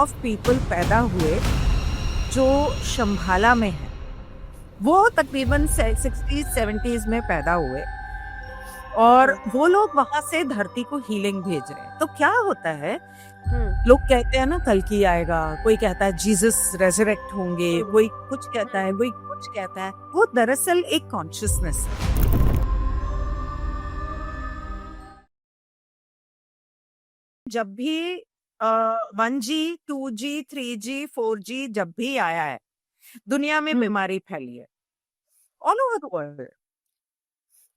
Of people पैदा हुए जो शंभाला में है, वो तकरीबन 60s 70s में पैदा हुए और वो लोग वहां से धरती को हीलिंग भेज रहे हैं। तो क्या होता है, लोग कहते हैं ना कल्कि आएगा, कोई कहता है जीसस रेजरेक्ट होंगे, कोई कुछ कहता है, कोई कुछ कहता है। वो दरअसल एक कॉन्शियसनेस है। जब भी 1G 2G 3G 4G जब भी आया है, दुनिया में बीमारी फैली है ऑल ओवर द वर्ल्ड।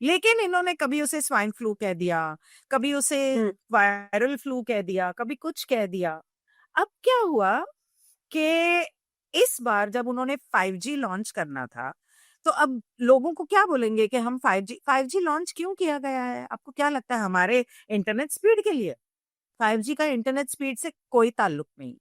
लेकिन इन्होंने कभी उसे स्वाइन फ्लू कह दिया, कभी उसे वायरल फ्लू कह दिया, कभी कुछ कह दिया। अब क्या हुआ कि इस बार जब उन्होंने 5G लॉन्च करना था, तो अब लोगों को क्या बोलेंगे कि हम 5G लॉन्च क्यों किया गया है? आपको क्या लगता है, हमारे इंटरनेट स्पीड के लिए? 5G का इंटरनेट स्पीड से कोई ताल्लुक नहीं।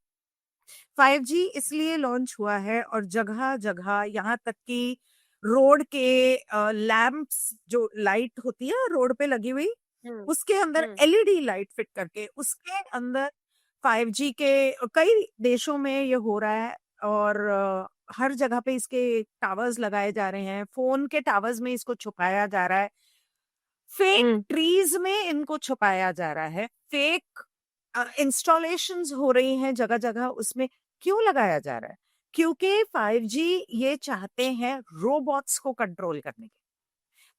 5G इसलिए लॉन्च हुआ है और जगह जगह यहाँ तक कि रोड के लैंप्स जो लाइट होती है रोड पे लगी हुई, उसके अंदर एलईडी लाइट फिट करके उसके अंदर 5G के कई देशों में ये हो रहा है। और हर जगह पे इसके टावर्स लगाए जा रहे हैं, फोन के टावर्स में इसको छुपाया जा रहा है, फेक ट्रीज में इनको छुपाया जा रहा है, फेक इंस्टॉलेशंस हो रही हैं जगह जगह। उसमें क्यों लगाया जा रहा है? क्योंकि 5G ये चाहते हैं रोबोट्स को कंट्रोल करने के,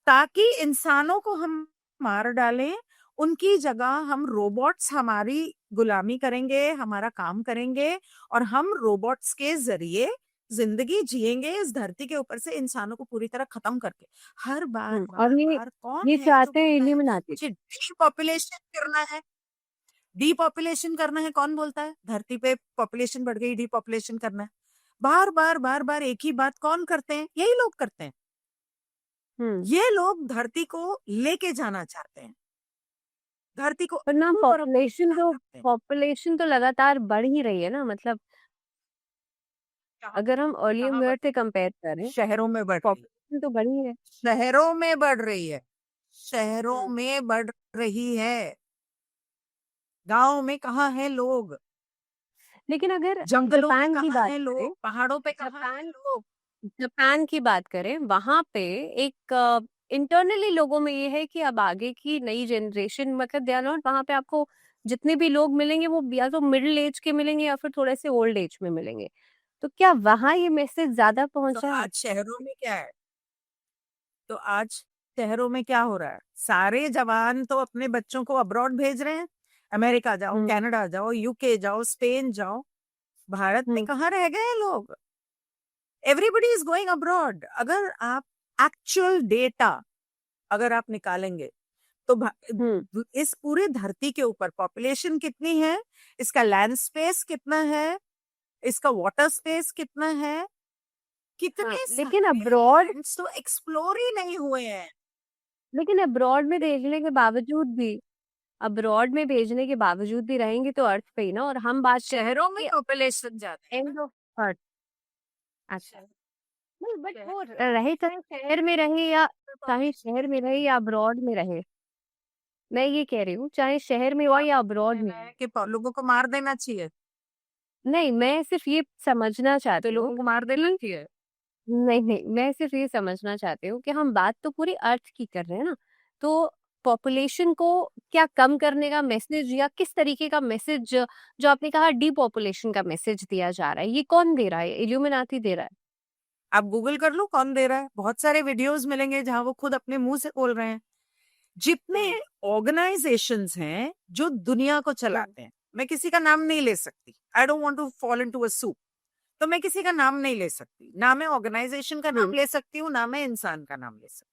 ताकि इंसानों को हम मार डालें, उनकी जगह हम रोबोट्स हमारी गुलामी करेंगे, हमारा काम करेंगे और हम रोबोट्स के जरिए जिंदगी जिएंगे इस धरती के ऊपर से, इंसानों को पूरी तरह खत्म करके। हर बार और बार ये बार कौन ये है जो चाहते हैं बोलता है इल्यूमिनाटी। कि डीपॉपुलेशन करना है? डीपॉपुलेशन करना है कौन बोलता है? धरती पे पॉपुलेशन बढ़ गई, डीपॉपुलेशन करना है। बार बार बार बार एक ही बात कौन करते हैं? यही लोग करते हैं। ये लोग धरती को लेके जाना चाहते हैं, धरती को पर ना अपनी तरफ पॉपुलेशन तो चाहते हैं। पॉपुलेशन तो लगातार बढ़ ही रही है ना, मतलब कहाँ अगर हम अर्लियर कहाँ बढ़? ईयर से कंपेयर करें, शहरों में बढ़ रही है, पॉपुलेशन तो बढ़ी है। शहरों में बढ़ रही है, शहरों में बढ़ रही है। गांव में कहाँ है लोग? लेकिन अगर जंगलों में जापान की कहाँ बात है करें, लोग? पहाड़ों पे कहाँ है जापान लोग? जापान की बात करें, वहां पे एक इंटरनली लोगों में ये है कि अब आगे की नई जनरेशन, मतलब दे आर नॉट, वहां पे आपको जितने भी लोग मिलेंगे वो या तो मिडिल एज के मिलेंगे या फिर थोड़े से ओल्ड एज में मिलेंगे। तो क्या वहां ये मैसेज ज्यादा तो पहुंचा है? आज शहरों में क्या है? तो आज शहरों में क्या हो रहा है? सारे जवान तो अपने बच्चों को अब्रॉड भेज रहे हैं। अमेरिका जाओ, हम्म कनाडा जाओ, यूके जाओ, स्पेन जाओ। भारत में हम्म कहाँ रह गए लोग? Everybody is going abroad. अगर आप एक्चुअल डेटा अगर आप निकालेंगे तो हम्म इस पूरे धरती के ऊपर पॉपुलेशन कितनी है, इसका लैंड स्पेस कितना है, इसका वाटर स्पेस कितना है, हाँ, कितने लेकिन सारे अब्रॉड लैंड्स तो एक्सप्लोर ही नहीं हुए हैं। लेकिन अब्रॉड में भेजने के बावजूद भी अब्रॉड में भेजने के बावजूद भी रहेंगे तो अर्थ पे ही ना, और हम बात कर शहरों में पॉपुलेशन ज्यादा है एंड ना। Of earth. अच्छा, शहर नहीं बट शहर वो में रहे चाहे शहर में रहे या चाहे शहर में रहे या अब्रॉड में रहे, मैं ये कह रही हूँ चाहे शहर में हो या आपका अब्रॉड में कहना हो। है कि लोगों को मार देना चाहिए? नहीं, मैं सिर्फ ये समझना तो चाहती लोगों हूँ को मार देना कि चाहिए। नहीं नहीं, मैं सिर्फ ये समझना चाहती हूँ कि हम बात तो पूरी अर्थ की कर रहे हैं ना, तो पॉपुलेशन को क्या कम करने का मैसेज या किस तरीके का मैसेज, जो आपने कहा डीपॉपुलेशन का मैसेज दिया जा रहा है, ये कौन दे रहा है? इल्यूमिनाटी दे रहा है? आप गूगल कर लो कौन दे रहा है, बहुत सारे वीडियोस मिलेंगे जहां वो खुद अपने मुंह से बोल रहे हैं। जितने ऑर्गेनाइजेशंस हैं जो दुनिया को चलाते हैं, मैं किसी का नाम नहीं ले सकती, I don't want to fall into a soup, तो मैं किसी का नाम नहीं ले सकती, ना मैं ऑर्गेनाइजेशन का नाम ले सकती हूँ, ना मैं इंसान का नाम ले सकती।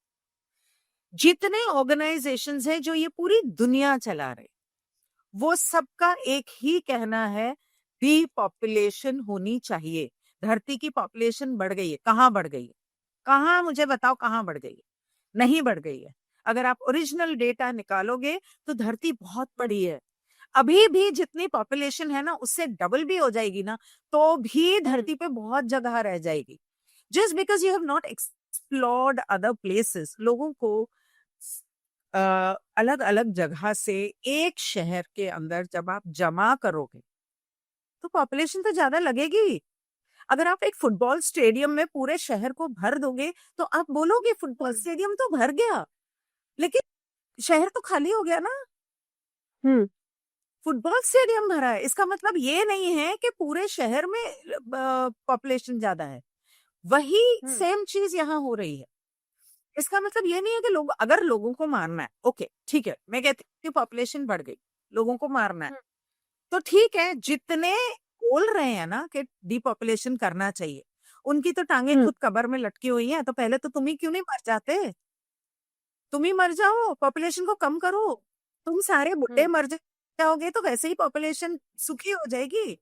जितने ऑर्गेनाइजेशंस हैं जो ये पूरी दुनिया चला रहे, वो सबका एक ही कहना है, भी पॉपुलेशन होनी चाहिए। धरती की पॉपुलेशन बढ़ गई है, कहाँ बढ़ गई है? कहाँ, मुझे बताओ कहाँ बढ़ गई है? नहीं बढ़ गई है। अगर आप ओरिजिनल डेटा निकालोगे तो धरती बहुत बड़ी है। अभी भी जितनी पॉपुलेशन है ना, उससे डबल भी हो जाएगी ना, तो भी धरती पे बहुत जगह रह जाएगी। Just because you have not explored other places. लोगों को अलग अलग जगह से एक शहर के अंदर जब आप जमा करोगे, तो पॉपुलेशन तो ज्यादा लगेगी। अगर आप एक फुटबॉल स्टेडियम में पूरे शहर को भर दोगे तो आप बोलोगे फुटबॉल स्टेडियम तो भर गया, लेकिन शहर तो खाली हो गया ना। हम्म फुटबॉल स्टेडियम भरा है, इसका मतलब ये नहीं है कि पूरे शहर में पॉपुलेशन ज्यादा है। वही सेम चीज यहाँ हो रही है। इसका मतलब ये नहीं है कि लोग, अगर लोगों को मारना है, ओके ठीक है, मैं कहती हूँ पॉपुलेशन बढ़ गई, लोगों को मारना है, तो ठीक है, जितने बोल रहे हैं ना कि डिपॉपुलेशन करना चाहिए, उनकी तो टांगे खुद कब्र में लटकी हुई हैं। तो पहले तो तुम ही क्यों नहीं मर जाते? तुम ही मर जाओ, पॉपुलेशन को कम करो। तुम सारे बुढ़े मर जाओगे तो वैसे ही पॉपुलेशन सुखी हो जाएगी।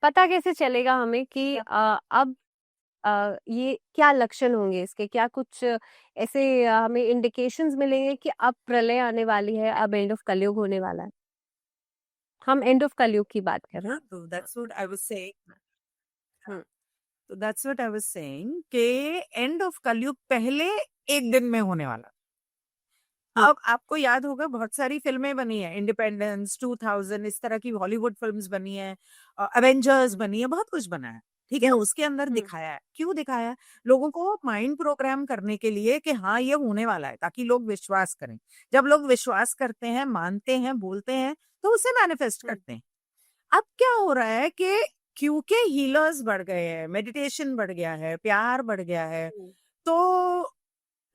पता कैसे चलेगा हमें कि अब ये क्या लक्षण होंगे इसके, क्या कुछ ऐसे हमें इंडिकेशंस मिलेंगे कि अब प्रलय आने वाली है, अब एंड ऑफ कलयुग होने वाला है? हम एंड ऑफ कलयुग की बात कर रहे हैं। तो that's what I was saying. Hmm तो that's what I was saying कि एंड ऑफ कलयुग पहले एक दिन में होने वाला। अब आपको याद होगा बहुत सारी फिल्में बनी है, इंडिपेंडेंस 2000, इस तरह की हॉलीवुड फिल्म्स बनी है, एवेंजर्स बनी है, बहुत कुछ बना है, ठीक है। उसके अंदर दिखाया है, क्यों दिखाया है? लोगों को माइंड प्रोग्राम करने के लिए कि हाँ ये होने वाला है, ताकि लोग विश्वास करें। जब लोग विश्वास करते हैं, मानते हैं, बोलते हैं, तो उसे मैनिफेस्ट करते हैं। अब क्या हो रहा है कि क्योंकि हीलर्स बढ़ गए हैं, मेडिटेशन बढ़ गया है, प्यार बढ़ गया है, तो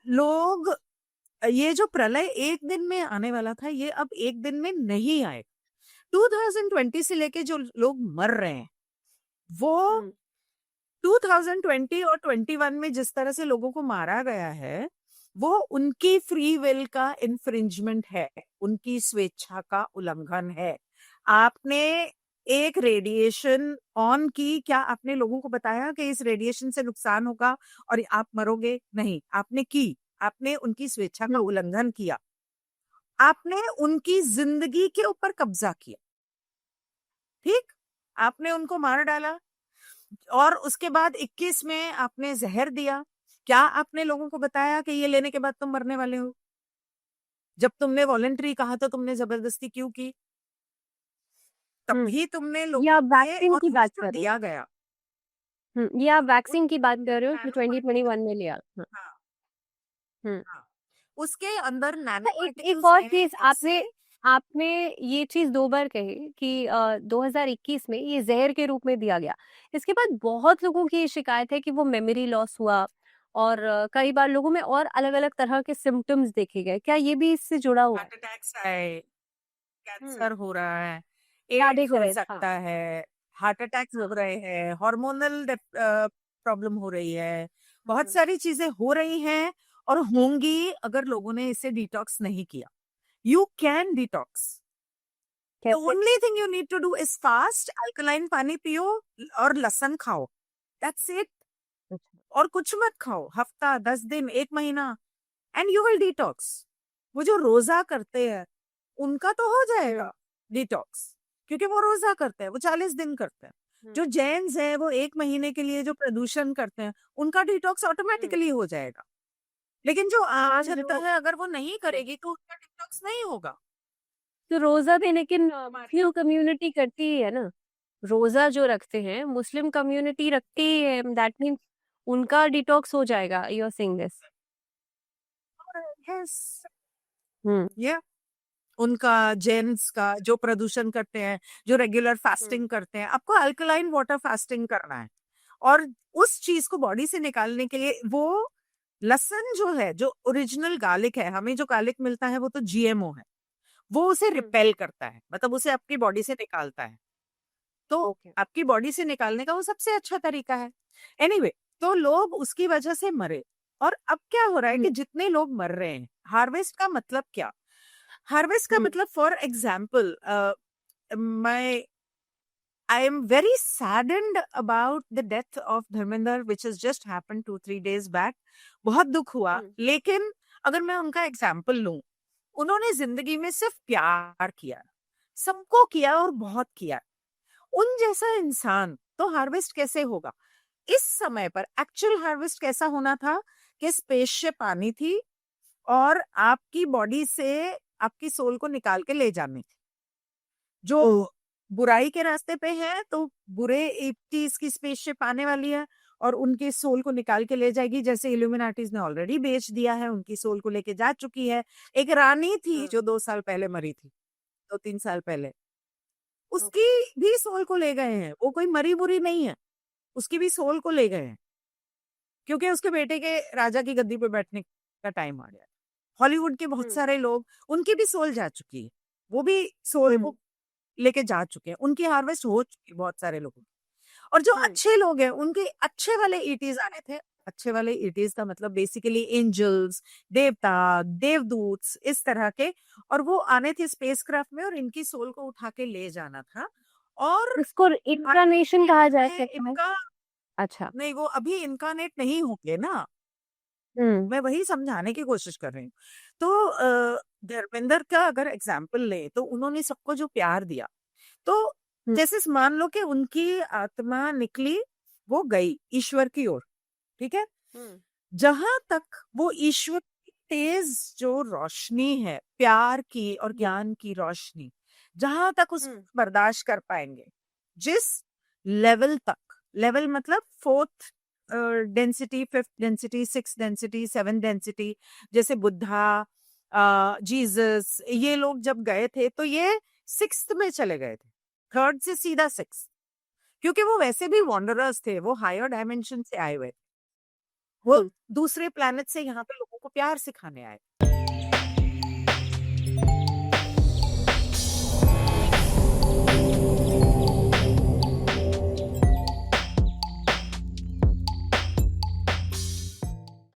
लोग, ये जो प्रलय एक दिन में आने वाला था, ये अब एक दिन में नहीं आएगा। 2020 से लेके जो लोग मर रहे हैं, वो 2020 और 21 में जिस तरह से लोगों को मारा गया है, वो उनकी फ्री विल का इन्फ्रिंजमेंट है, उनकी स्वेच्छा का उल्लंघन है। आपने एक रेडिएशन ऑन की, क्या आपने लोगों को बताया कि इस रेडिएशन से नुकसान होगा और आप मरोगे? नहीं, आपने की। आपने उनकी स्वेच्छा का उल्लंघन किया, आपने उनकी जिंदगी के ऊपर कब्जा किया, ठीक? आपने उनको मार डाला, और उसके बाद 21 में आपने जहर दिया। क्या आपने लोगों को बताया कि ये लेने के बाद तुम मरने वाले हो? जब तुमने वॉलंटरी कहा तो तुमने जबरदस्ती क्यों की? तभी तुमने लोगों ये आप को ये, वैक्सीन और की वो बात जो कर रहे दिया गया, हो? ये आप वैक्सीन की बात उस कर रहे हो जो नैनो 2021 में पार्टिकल्स, लिया? हाँ हम्म हाँ, उसके अंदर नैनो एक पार्टिकल्स और हैं, चीज जिससे आपने आपने ये चीज 2 बार कही कि 2021 में ये जहर के रूप में दिया गया। इसके बाद बहुत लोगों की ये शिकायत है कि वो मेमोरी लॉस हुआ, और कई बार लोगों में और अलग अलग तरह के सिम्टम्स देखे गए। क्या ये भी इससे जुड़ा हुआ है? हार्ट अटैक्स आए, हम्म कैंसर हो रहा है, कार्डियक एड्स हो अरेस्ट, हाँ। सकता है, हार्ट अटैक्स हो रहे हैं, हार्मोनल प्रॉब्लम हो रही है, बहुत सारी चीजें हो रही हैं और होंगी अगर लोगों ने इसे डिटॉक्स नहीं किया। You can detox. द कैसे? Only thing you need to do is fast, alkaline पानी पियो और लहसुन खाओ, दैट्स इट। अच्छा। और कुछ मत खाओ, हफ्ता, 10 दिन, 1 महीना, एंड यू विल डिटॉक्स। वो जो रोजा करते हैं, उनका तो हो जाएगा डिटॉक्स, क्योंकि वो रोजा करते हैं, वो 40 दिन करते हैं। जो जैन्स हैं, वो 1 महीने के लिए जो प्रदूषण करते हैं, उनका डिटॉक्स ऑटोमेटिकली हो जाएगा। लेकिन जो आम आज जनता जो है, अगर वो नहीं करेगी तो उसका डिटॉक्स नहीं होगा। तो रोजा भी लेकिन हमारे फ्यू कम्युनिटी करती ही है ना। रोजा जो रखते हैं मुस्लिम कम्युनिटी रखती ही है, दैट मीन्स उनका डिटॉक्स हो जाएगा। You are saying this? Yes, hmm ये उनका, जेंट्स का जो प्रदूषण करते हैं, जो रेगुलर हम्म फास्टिंग करते हैं, आपको अल्कलाइन वाटर फास्टिंग करना है। और उस चीज को बॉडी से निकालने के लिए, वो लहसुन जो है, जो ओरिजिनल गार्लिक है, हमें जो गार्लिक मिलता है वो तो जीएमओ है, वो उसे रिपेल करता है, मतलब उसे आपकी बॉडी से निकालता है। तो ओके। आपकी बॉडी से निकालने का वो सबसे अच्छा तरीका है। एनीवे, तो लोग उसकी वजह से मरे। और अब क्या हो रहा है कि जितने लोग मर रहे हैं, हार्वेस्ट का मतलब क्या? हार्वेस्ट का मतलब, फॉर एग्जाम्पल, मैं I am very saddened about the death of Dharmender, which has just happened 2-3 days back. बहुत दुख हुआ, लेकिन अगर मैं उनका एग्जाम्पल लूं, उन्होंने जिंदगी में सिर्फ प्यार किया, सबको किया और बहुत किया। उन जैसा इंसान तो हार्वेस्ट कैसे होगा? इस समय पर एक्चुअल हार्वेस्ट कैसा होना था कि स्पेसशिप आनी थी और आपकी बॉडी से आपकी सोल को निकाल के ले जानी थी। जो बुराई के रास्ते पे हैं तो बुरे एटीज की स्पेसशिप आने वाली है और उनके सोल को निकाल के ले जाएगी, जैसे इल्यूमिनाटीज ने ऑलरेडी बेच दिया है, उनकी सोल को लेके जा चुकी है। एक रानी थी जो 2 साल पहले मरी थी, 2-3 साल पहले, उसकी भी सोल को ले गए हैं। वो कोई मरी बुरी नहीं है, उसकी भी सोल को ले गए हैं क्योंकि उसके बेटे के राजा की गद्दी पे बैठने का टाइम आ गया। हॉलीवुड के बहुत सारे लोग, उनकी भी सोल जा चुकी है, वो भी सोल को लेके जा चुके हैं, उनकी हार्वेस्ट हो चुकी है बहुत सारे लोगों की। और जो अच्छे लोग हैं उनके अच्छे वाले ईटीज आने थे। अच्छे वाले ईटीज का मतलब बेसिकली एंजल्स, देवता, देवदूत, इस तरह के, और वो आने थे स्पेसक्राफ्ट में और इनकी सोल को उठा के ले जाना था। और इसको इंकार्नेशन कहा जा सकता है। इनका अच्छा। नहीं, वो अभी इनकार्नेट नहीं होंगे ना, मैं वही समझाने की कोशिश कर रही हूँ। तो धर्मेंद्र का अगर एग्जाम्पल ले तो उन्होंने सबको जो प्यार दिया, तो जैसे मान लो कि उनकी आत्मा निकली, वो गई ईश्वर की ओर, ठीक है। जहां तक वो ईश्वर की तेज जो रोशनी है, प्यार की और ज्ञान की रोशनी, जहां तक उस बर्दाश्त कर पाएंगे, जिस लेवल तक, लेवल मतलब 4th density, 5th density, 6th density, 7th density, जैसे बुद्धा, जीसस, ये लोग जब गए थे तो ये 6th में चले गए थे, 3rd से सीधा 6th, क्योंकि वो वैसे भी वॉन्डरर्स थे, वो हायर डायमेंशन से आए हुए थे, वो दूसरे प्लैनेट से यहाँ पे लोगों को प्यार सिखाने आए।